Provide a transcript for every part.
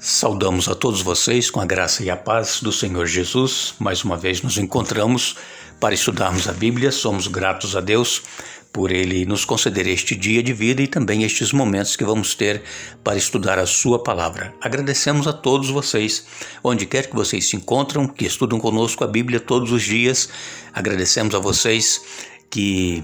Saudamos a todos vocês com a graça e a paz do Senhor Jesus. Mais uma vez nos encontramos para estudarmos a Bíblia. Somos gratos a Deus por Ele nos conceder este dia de vida e também estes momentos que vamos ter para estudar a Sua Palavra. Agradecemos a todos vocês, onde quer que vocês se encontram, que estudam conosco a Bíblia todos os dias. Agradecemos a vocês que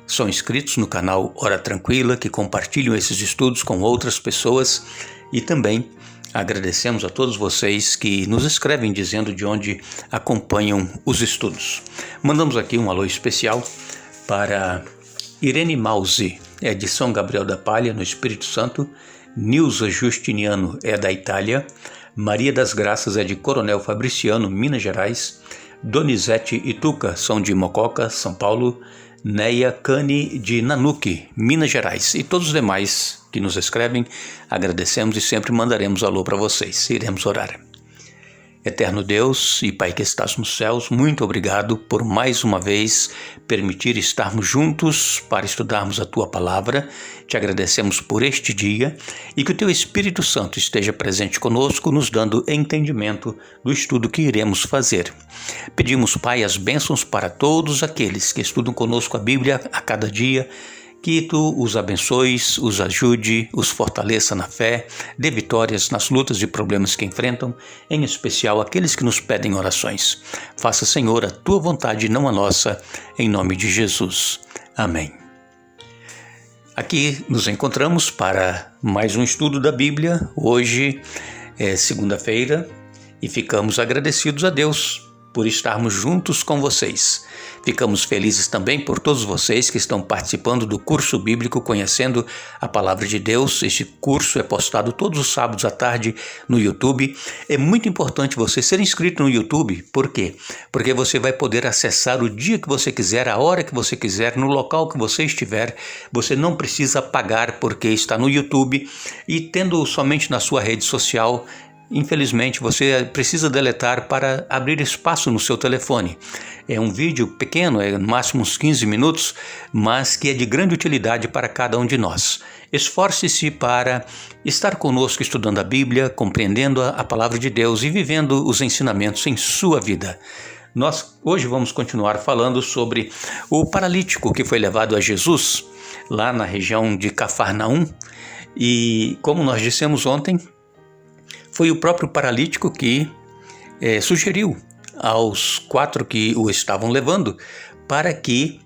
são inscritos no canal Hora Tranquila, que compartilham esses estudos com outras pessoas e também agradecemos a todos vocês que nos escrevem dizendo de onde acompanham os estudos. Mandamos aqui um alô especial para Irene Mausi, é de São Gabriel da Palha, no Espírito Santo. Nilza Justiniano é da Itália. Maria das Graças é de Coronel Fabriciano, Minas Gerais. Donizete e Tuca são de Mococa, São Paulo. Neia Cani de Nanuque, Minas Gerais, e todos os demais que nos escrevem, agradecemos e sempre mandaremos alô para vocês. Iremos orar. Eterno Deus e Pai que estás nos céus, muito obrigado por mais uma vez permitir estarmos juntos para estudarmos a Tua Palavra. Te agradecemos por este dia e que o Teu Espírito Santo esteja presente conosco, nos dando entendimento do estudo que iremos fazer. Pedimos, Pai, as bênçãos para todos aqueles que estudam conosco a Bíblia a cada dia, que Tu os abençoes, os ajude, os fortaleça na fé, dê vitórias nas lutas e problemas que enfrentam, em especial aqueles que nos pedem orações. Faça, Senhor, a Tua vontade e não a nossa, em nome de Jesus. Amém. Aqui nos encontramos para mais um estudo da Bíblia. Hoje é segunda-feira e ficamos agradecidos a Deus por estarmos juntos com vocês. Ficamos felizes também por todos vocês que estão participando do curso bíblico Conhecendo a Palavra de Deus. Este curso é postado todos os sábados à tarde no YouTube. É muito importante você ser inscrito no YouTube. Por quê? Porque você vai poder acessar o dia que você quiser, a hora que você quiser, no local que você estiver. Você não precisa pagar porque está no YouTube e tendo somente na sua rede social. Infelizmente, você precisa deletar para abrir espaço no seu telefone. É um vídeo pequeno, é no máximo uns 15 minutos, mas que é de grande utilidade para cada um de nós. Esforce-se para estar conosco estudando a Bíblia, compreendendo a palavra de Deus e vivendo os ensinamentos em sua vida. Nós hoje vamos continuar falando sobre o paralítico que foi levado a Jesus, lá na região de Cafarnaum. E como nós dissemos ontem, foi o próprio paralítico que sugeriu aos 4 que o estavam levando para que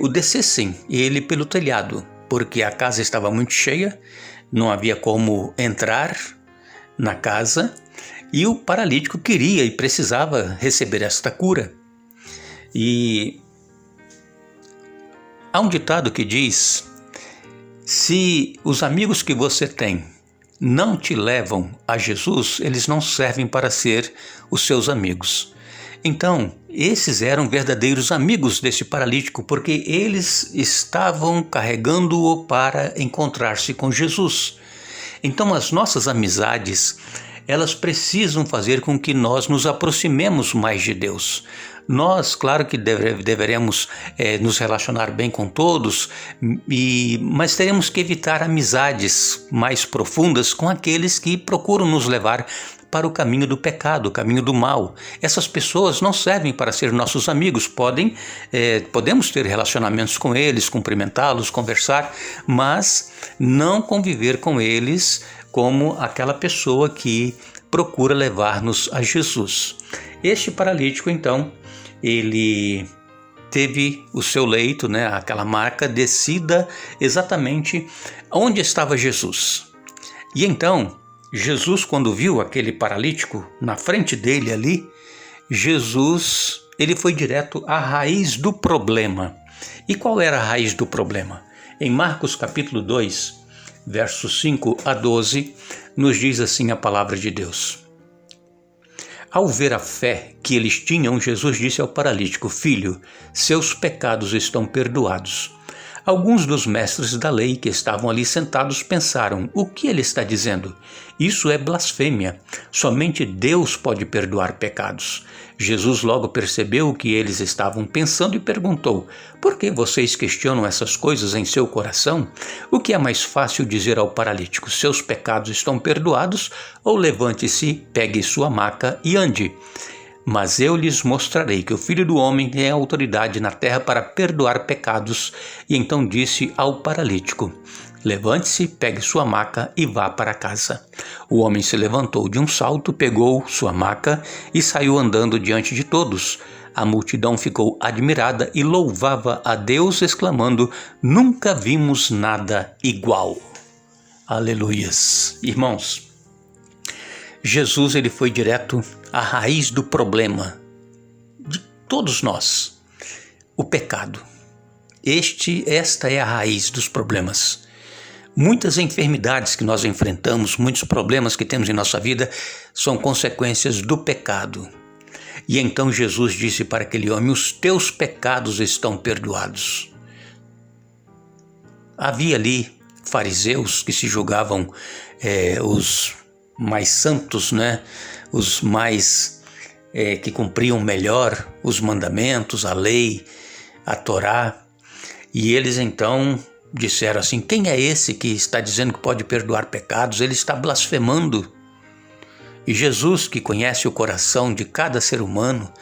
o descessem ele pelo telhado, porque a casa estava muito cheia, não havia como entrar na casa e o paralítico queria e precisava receber esta cura. E há um ditado que diz: se os amigos que você tem não te levam a Jesus, eles não servem para ser os seus amigos. Então, esses eram verdadeiros amigos desse paralítico, porque eles estavam carregando-o para encontrar-se com Jesus. Então, as nossas amizades, elas precisam fazer com que nós nos aproximemos mais de Deus. Nós, claro que deveremos nos relacionar bem com todos, mas teremos que evitar amizades mais profundas com aqueles que procuram nos levar para o caminho do pecado, o caminho do mal. Essas pessoas não servem para ser nossos amigos. Podemos ter relacionamentos com eles, cumprimentá-los, conversar, mas não conviver com eles como aquela pessoa que procura levar-nos a Jesus. Este paralítico, então, ele teve o seu leito, aquela marca descida exatamente onde estava Jesus. E então, Jesus, quando viu aquele paralítico na frente dele ali, ele foi direto à raiz do problema. E qual era a raiz do problema? Em Marcos capítulo 2, versos 5 a 12, nos diz assim a palavra de Deus. Ao ver a fé que eles tinham, Jesus disse ao paralítico: Filho, seus pecados estão perdoados. Alguns dos mestres da lei que estavam ali sentados pensaram: o que ele está dizendo? Isso é blasfêmia. Somente Deus pode perdoar pecados. Jesus logo percebeu o que eles estavam pensando e perguntou: por que vocês questionam essas coisas em seu coração? O que é mais fácil dizer ao paralítico: seus pecados estão perdoados, ou levante-se, pegue sua maca e ande? Mas eu lhes mostrarei que o Filho do Homem tem autoridade na terra para perdoar pecados. E então disse ao paralítico: levante-se, pegue sua maca e vá para casa. O homem se levantou de um salto, pegou sua maca e saiu andando diante de todos. A multidão ficou admirada e louvava a Deus, exclamando: nunca vimos nada igual. Aleluias. Irmãos, Jesus ele foi direto à raiz do problema de todos nós, o pecado. Esta é a raiz dos problemas. Muitas enfermidades que nós enfrentamos, muitos problemas que temos em nossa vida são consequências do pecado. E então Jesus disse para aquele homem: os teus pecados estão perdoados. Havia ali fariseus que se julgavam os mais santos, né? Os mais que cumpriam melhor os mandamentos, a lei, a Torá. E eles então disseram assim: quem é esse que está dizendo que pode perdoar pecados? Ele está blasfemando. E Jesus, que conhece o coração de cada ser humano,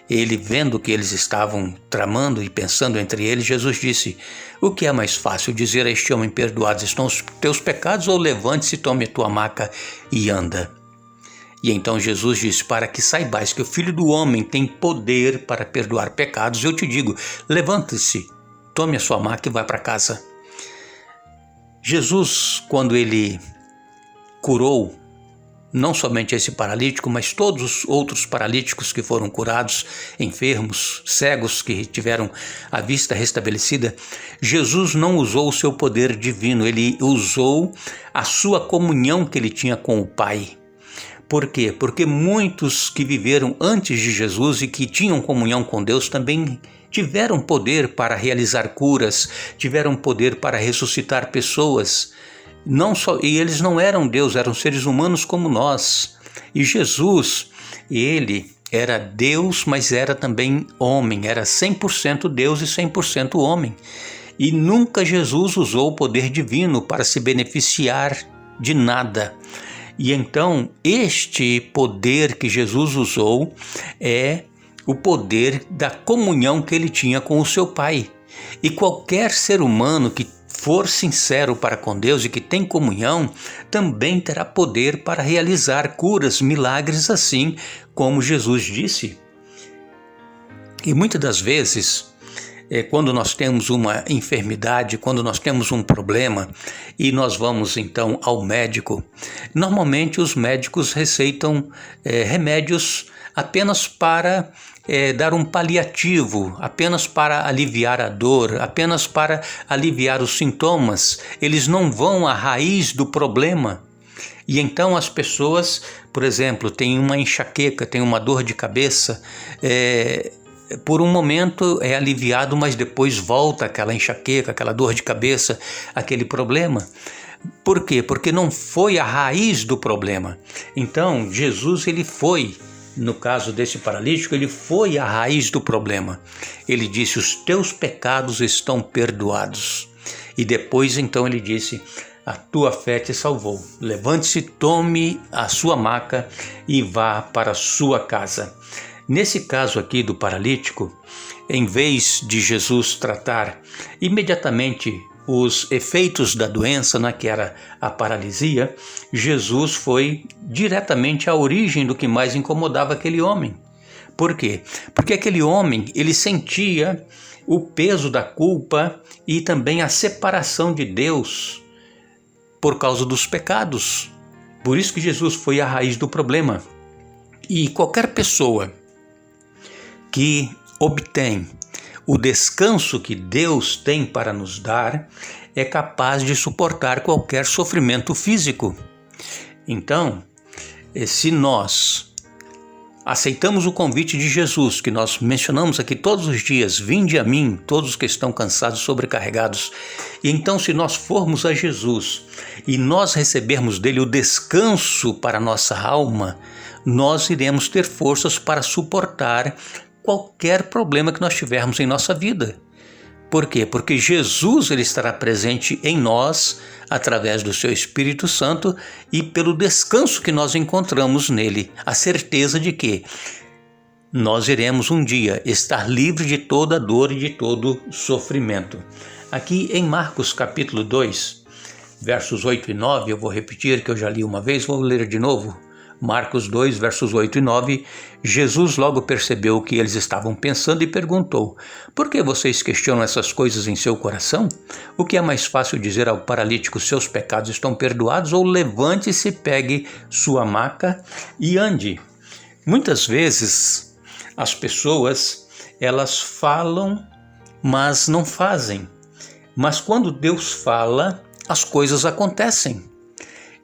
ele vendo o que eles estavam tramando e pensando entre eles, Jesus disse: o que é mais fácil dizer a este homem: perdoados estão os teus pecados, ou levante-se, tome a tua maca e anda? E então Jesus disse: para que saibais que o Filho do Homem tem poder para perdoar pecados, eu te digo, levante-se, tome a sua maca e vá para casa. Jesus, quando ele curou não somente esse paralítico, mas todos os outros paralíticos que foram curados, enfermos, cegos que tiveram a vista restabelecida, Jesus não usou o seu poder divino, ele usou a sua comunhão que ele tinha com o Pai. Por quê? Porque muitos que viveram antes de Jesus e que tinham comunhão com Deus também tiveram poder para realizar curas, tiveram poder para ressuscitar pessoas. E eles não eram Deus, eram seres humanos como nós. E Jesus, ele era Deus, mas era também homem, era 100% Deus e 100% homem. E nunca Jesus usou o poder divino para se beneficiar de nada. E então, este poder que Jesus usou é o poder da comunhão que ele tinha com o seu Pai. E qualquer ser humano que for sincero para com Deus e que tem comunhão, também terá poder para realizar curas, milagres, assim como Jesus disse. E muitas das vezes, quando nós temos uma enfermidade, quando nós temos um problema e nós vamos então ao médico, normalmente os médicos receitam remédios apenas para dar um paliativo, apenas para aliviar a dor, apenas para aliviar os sintomas. Eles não vão à raiz do problema. E então as pessoas, por exemplo, têm uma enxaqueca, têm uma dor de cabeça, por um momento é aliviado, mas depois volta aquela enxaqueca, aquela dor de cabeça, aquele problema. Por quê? Porque não foi a raiz do problema. Então Jesus, ele foi, no caso desse paralítico, ele foi à raiz do problema. Ele disse: os teus pecados estão perdoados. E depois então ele disse: a tua fé te salvou. Levante-se, tome a sua maca e vá para a sua casa. Nesse caso aqui do paralítico, em vez de Jesus tratar imediatamente os efeitos da doença, que era a paralisia, Jesus foi diretamente à origem do que mais incomodava aquele homem. Por quê? Porque aquele homem, ele sentia o peso da culpa e também a separação de Deus por causa dos pecados. Por isso que Jesus foi à raiz do problema. E qualquer pessoa que obtém o descanso que Deus tem para nos dar é capaz de suportar qualquer sofrimento físico. Então, se nós aceitamos o convite de Jesus, que nós mencionamos aqui todos os dias: vinde a mim, todos os que estão cansados e sobrecarregados. E então, se nós formos a Jesus e nós recebermos dele o descanso para a nossa alma, nós iremos ter forças para suportar qualquer problema que nós tivermos em nossa vida. Por quê? Porque Jesus ele estará presente em nós através do seu Espírito Santo e pelo descanso que nós encontramos nele, a certeza de que nós iremos um dia estar livre de toda dor e de todo sofrimento. Aqui em Marcos capítulo 2, versos 8 e 9, eu vou repetir que eu já li uma vez, vou ler de novo. Marcos 2, versos 8 e 9, Jesus logo percebeu o que eles estavam pensando e perguntou: por que vocês questionam essas coisas em seu coração? O que é mais fácil dizer ao paralítico: seus pecados estão perdoados, ou levante-se, pegue sua maca e ande? Muitas vezes as pessoas, elas falam, mas não fazem. Mas quando Deus fala, as coisas acontecem.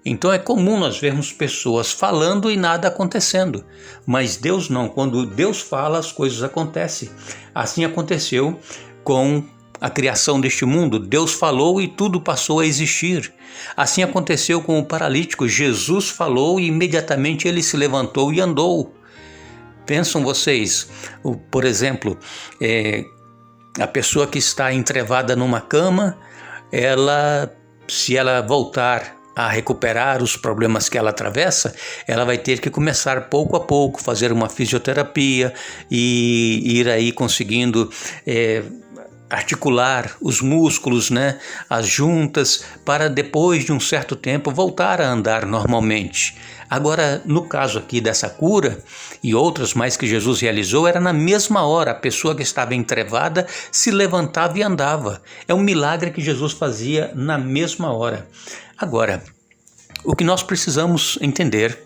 Então é comum nós vermos pessoas falando e nada acontecendo, mas Deus não. Quando Deus fala, as coisas acontecem. Assim aconteceu com a criação deste mundo. Deus falou e tudo passou a existir. Assim aconteceu com o paralítico. Jesus falou e imediatamente ele se levantou e andou. Pensam vocês, por exemplo, a pessoa que está entrevada numa cama, se ela voltar a recuperar os problemas que ela atravessa, ela vai ter que começar pouco a pouco, fazer uma fisioterapia e ir aí conseguindo articular os músculos, né, as juntas, para depois de um certo tempo voltar a andar normalmente. Agora, no caso aqui dessa cura e outras mais que Jesus realizou, era na mesma hora. A pessoa que estava entrevada se levantava e andava. É um milagre que Jesus fazia na mesma hora. Agora, o que nós precisamos entender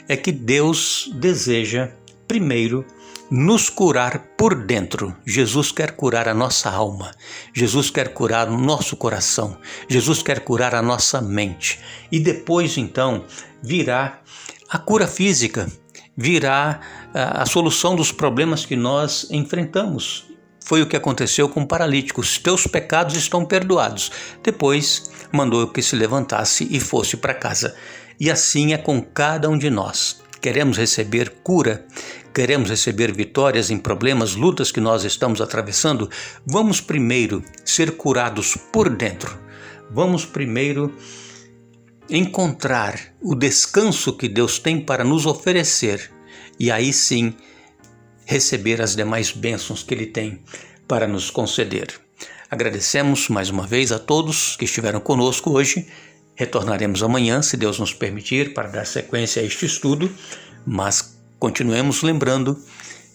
é que Deus deseja, primeiro, nos curar por dentro. Jesus quer curar a nossa alma, Jesus quer curar o nosso coração, Jesus quer curar a nossa mente. E depois, então, virá a cura física, virá a solução dos problemas que nós enfrentamos. Foi o que aconteceu com o paralítico: os teus pecados estão perdoados. Depois mandou que se levantasse e fosse para casa. E assim é com cada um de nós. Queremos receber cura, queremos receber vitórias em problemas, lutas que nós estamos atravessando. Vamos primeiro ser curados por dentro. Vamos primeiro encontrar o descanso que Deus tem para nos oferecer. E aí sim receber as demais bênçãos que Ele tem para nos conceder. Agradecemos mais uma vez a todos que estiveram conosco hoje. Retornaremos amanhã, se Deus nos permitir, para dar sequência a este estudo, mas continuemos lembrando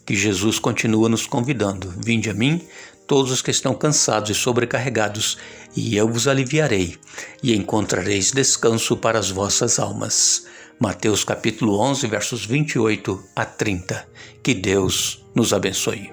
que Jesus continua nos convidando: vinde a mim, todos os que estão cansados e sobrecarregados, e eu vos aliviarei, e encontrareis descanso para as vossas almas. Mateus capítulo 11, versos 28 a 30. Que Deus nos abençoe.